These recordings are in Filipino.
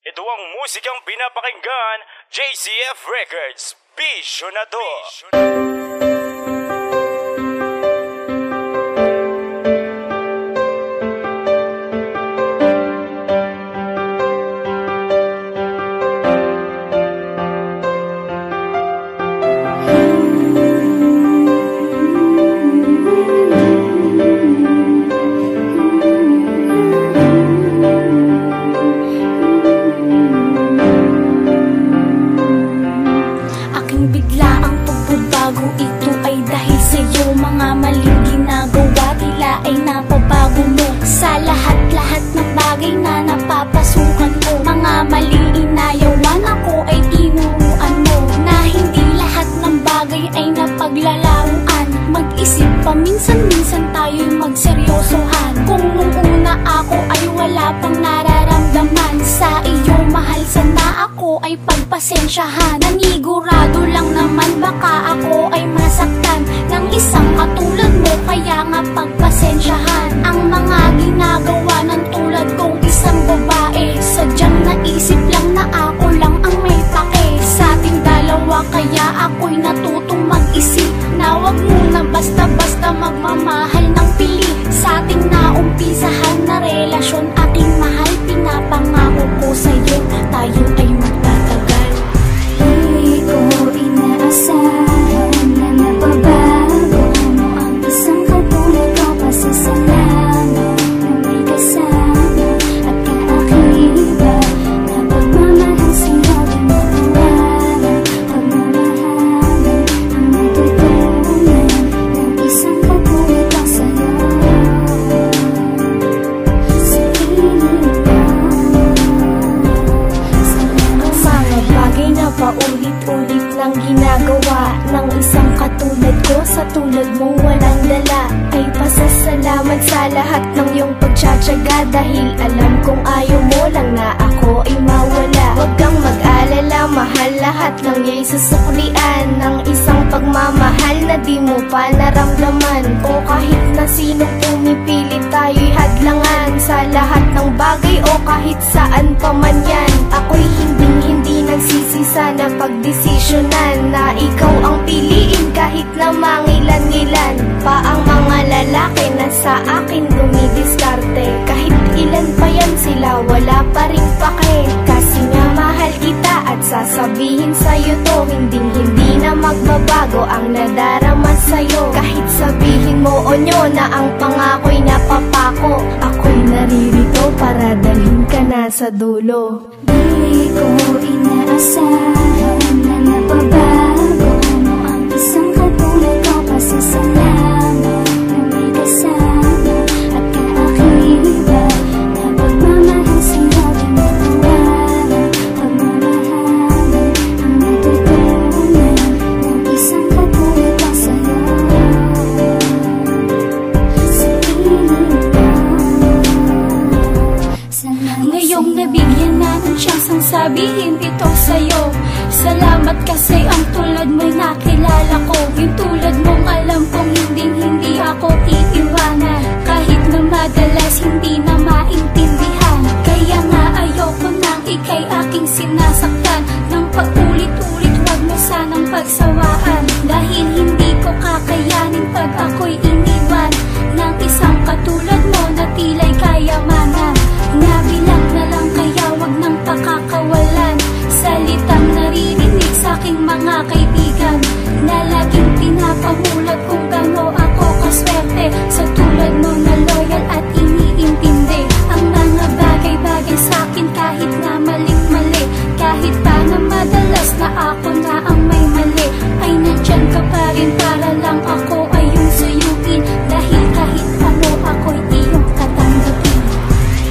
Ito ang musikang pinapakinggan, JCF Records, Bisyo na to. Minsan-minsan tayo'y magseryosohan. Kung nung una ako ay wala pang nararamdaman sa iyo, mahal, sana ako ay pagpasensyahan. Nanigurado lang naman baka ako ay masaktan ng isang katulad mo, kaya nga pagpasensyahan. Ang mga ginagawa ng tulad kong isang babae, sadyang naisip lang na ako lang ang may pake sa ating dalawa, kaya ako'y natutong mag-isip na wag muna basta-basta magmamahal ng pili sa ating naumpisahan na relasyon. Aking mahal, pinapangako ko sa'yo, tayo ay magtatagal. Di ko inaasahan na nababago mo ang isang katulad ko, pasasalamat na may kasama at kaakiba na pagmamahal sa'yo. Di mawala pagmamahalan ang natutunan ng isang katulad ko sa'yo. Sa piling ko, mga bagay na paulit-ulit lang ginagawa ng isang katulad ko, sa tulad mo walang dala, ay pasasalamat sa lahat ng iyong pagtsatsaga, dahil alam kong ayaw mo lang na ako ay mawala. Huwag kang mag-alala, mahal, lahat ng iya'y susuklian ng isang pagmamahal na di mo pa naramdaman. O kahit na sino pumipili, tayo'y hadlangan sa lahat ng bagay o kahit saan pa man yan. Ako'y hindi nagsisisa na pagdesisyonan na ikaw ang piliin, kahit na mangilan-ngilan pa ang mga lalaki na sa akin dumidiskarte. Kahit ilan pa yan sila, wala pa rin pake, kasi nga mahal kita at sasabihin sa'yo to, hindi na magbabago ang nadarama sa'yo. Kahit sabihin mo o nyo na ang pangako'y napapako, ako'y naririto para dalhin ka na sa dulo. Di ko inaasahan na nababago mo ang isang katulad ko, pasasalamat na may kasama at kaakiba na pagmamahal sa'yo. Di mawala pagmamahalan ang natutunan ng isang katulad ko sa'yo. Sa piling ko, ngayong nabigyan na ng tsansang sabihin ito sa'yo, salamat kasi ang tulad mo'y nakilala ko. Yung tulad mong alam kong hindi ako iiwanan, kahit na madalas hindi na maintindihan. Kaya nga ayoko nang ika'y aking sinasaktan ng paulit-ulit, wag mo sanang pagsawaan, dahil hindi ko kakayanin pag ako'y iniwan ng isang katulad mo na tila'y kayamanan. Nabilang na lang, kaya wag nang pakakawalan salitang naririnig sa aking mga kaibigan na laging pinapamulat kung gaano ako kaswerte sa tulad mo na loyal at iniintindi ang mga bagay-bagay sa akin, kahit na maling-mali, kahit pa na madalas na ako na ang may mali, ay nandyan ka pa rin para lang ako ay yung suyuin, dahil kahit ano ako'y iyong tatanggapin.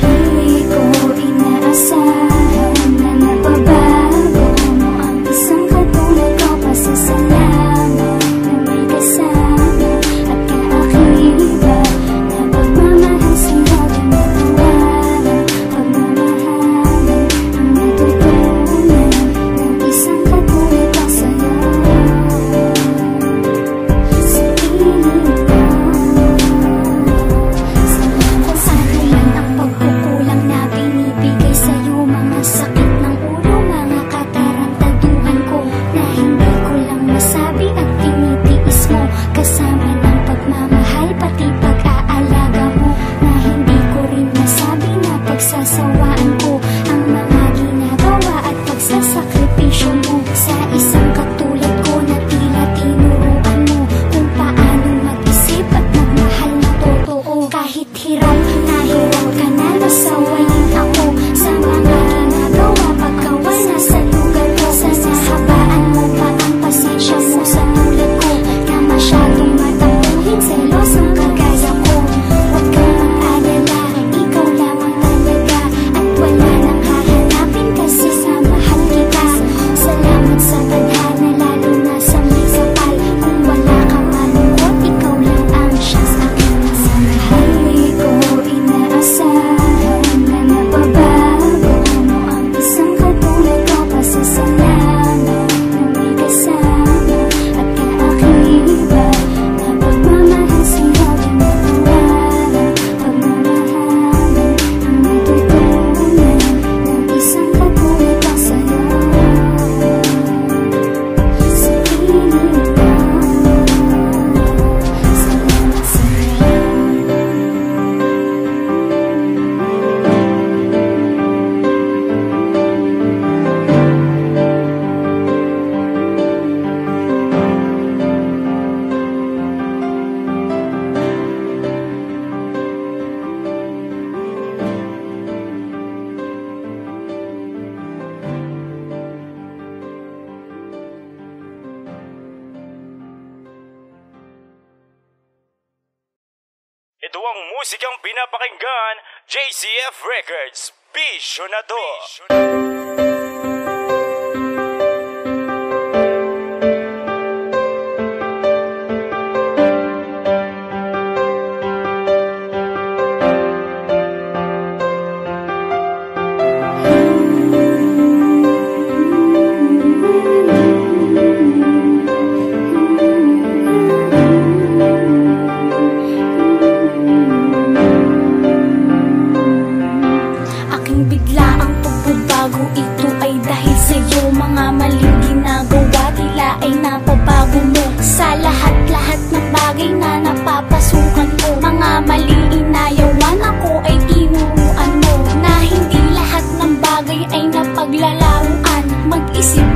Di ko inaasahan na nababago mo ang isang katulad ko, pasasalamat na may kasama at kaakiba na pagmamahal sa'yo. Di mawala pagmamahalan ang natutunan ng isang katulad ko sa'yo. Sa piling ko, kung ano man ang pagkukulang na binibigay sa'yo, mga ang musikang pinapakinggan, JCF Records, Bisyo na to.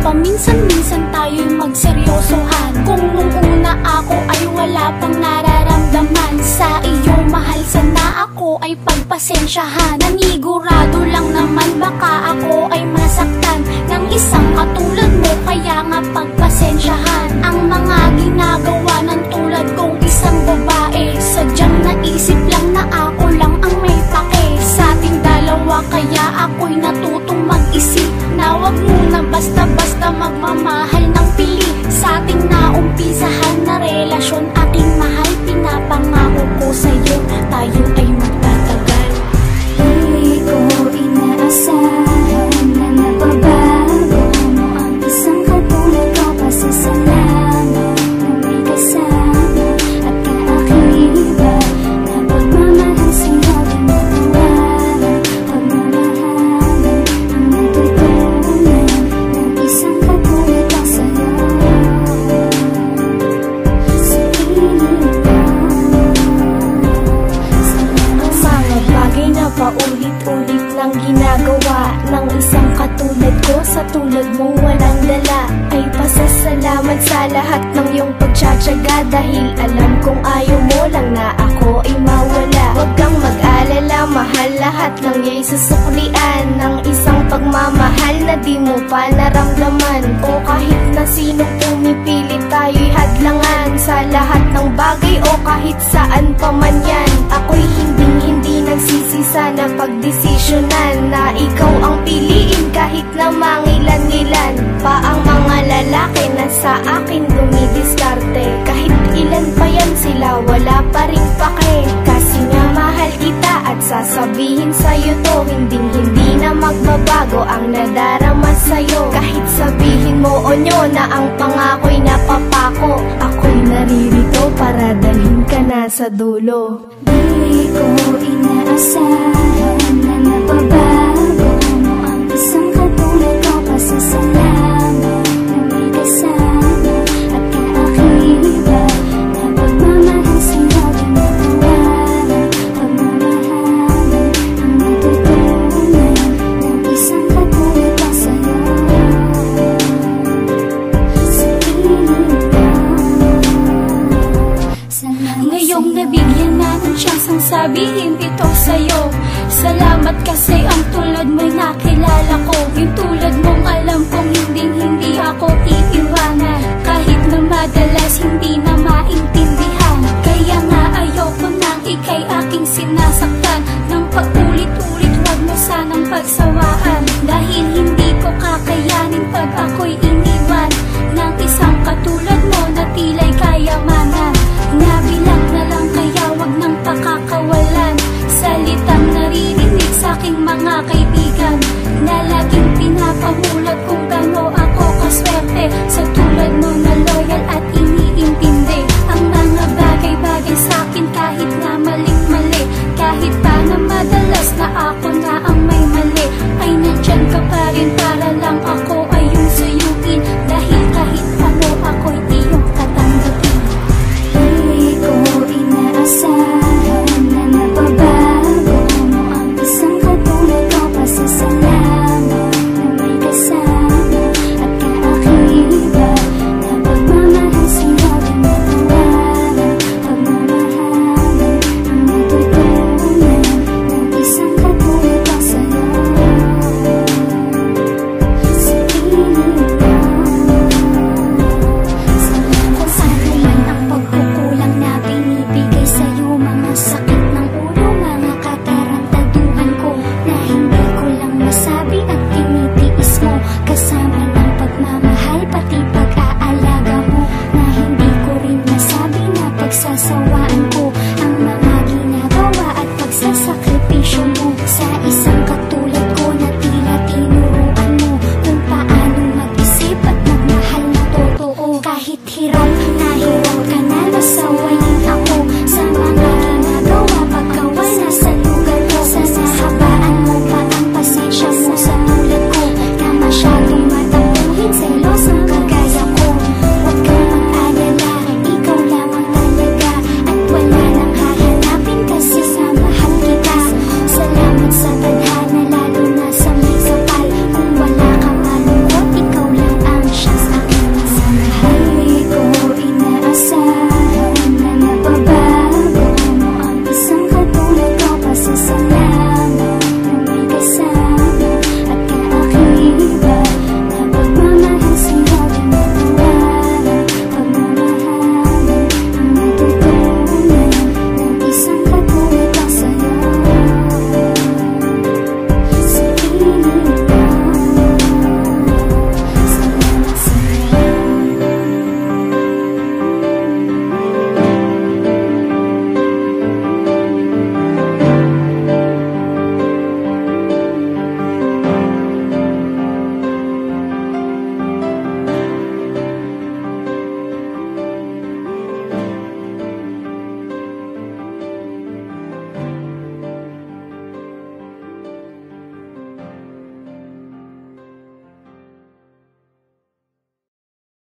Paminsan-minsan tayo'y magseryosohan. Kung nung una ako ay wala pang nararamdaman sa iyo, mahal, sana ako ay pagpasensyahan. Nanigurado lang naman baka ako ay masaktan ng isang katulad mo, kaya nga pagpasensyahan. Ang mga ginagawa ng tulad kong isang babae, sadyang naisip lang na ako lang ang may pake sa ating dalawa, kaya ako'y natutong mag-isip na wag muna basta-basta magmamahal ng pili sa ating naumpisahan na relasyon. Aking mahal, pinapangako ko sa'yo, tayo ay magtatagal. Hindi ko inaasahan na nababago mo ang isang katulad ko. Pasasalamat na may kasama at kaakiba na pagmamahal sa'yo, di mawawala. Pagmamahalan ang natutunan ng isang katulad ko sa'yo. Sa piling ko, mga bagay na paulit-ulit lang ginagawa ng isang katulad ko, sa tulad mo walang dala, ay pasasalamat sa lahat ng iyong pagtsatsaga, dahil alam kong ayaw mo lang na ako ay mawala. Huwag kang mag-alala, mahal, lahat ng iya'y susuklian ng isang pagmamahal na di mo pa naramdaman. O kahit na sino pumipili, tayo'y hadlangan sa lahat ng bagay o kahit saan pa man yan. Ako'y hindi nagsisisa na pagdesisyonan na ikaw ang piliin, kahit na mangilan-ngilan pa ang mga lalaki na sa akin dumidiskarte. Kahit ilan pa yan sila, wala pa rin pake, kasi nga mahal kita at sasabihin sa'yo to, hindi na magbabago ang nadarama sa'yo. Kahit sabihin mo o nyo na ang pangako'y napapako, ako'y naririto para dalhin ka na sa dulo. Di ko inaasahan na nababago mo ang isang katulad ko. Pasasalamat na may kasama at kaakiba na pagmamahal sa'yo, di mawawala. Pagmamahalan ang natutunan ng isang katulad ko sa'yo. Sa piling ko, ngayong nabigyan na ng tsansang sabihin ito sa'yo. Salamat kasi ang tulad mo'y nakilala ko. Yung tulad mong alam kong hindi ako iiwanan, kahit na madalas hindi na maintindihan. Kaya nga ayoko nang ika'y aking sinasaktan ng paulit-ulit, wag mo sanang pagsawaan, dahil hindi ko kakayanin pag ako'y iniwan ng isang katulad mo na tila'y kayamanan. Nabilang na lang, kaya wag nang pakakawalan salitang naririnig sa aking mga kaibigan na laging pinapamulat ko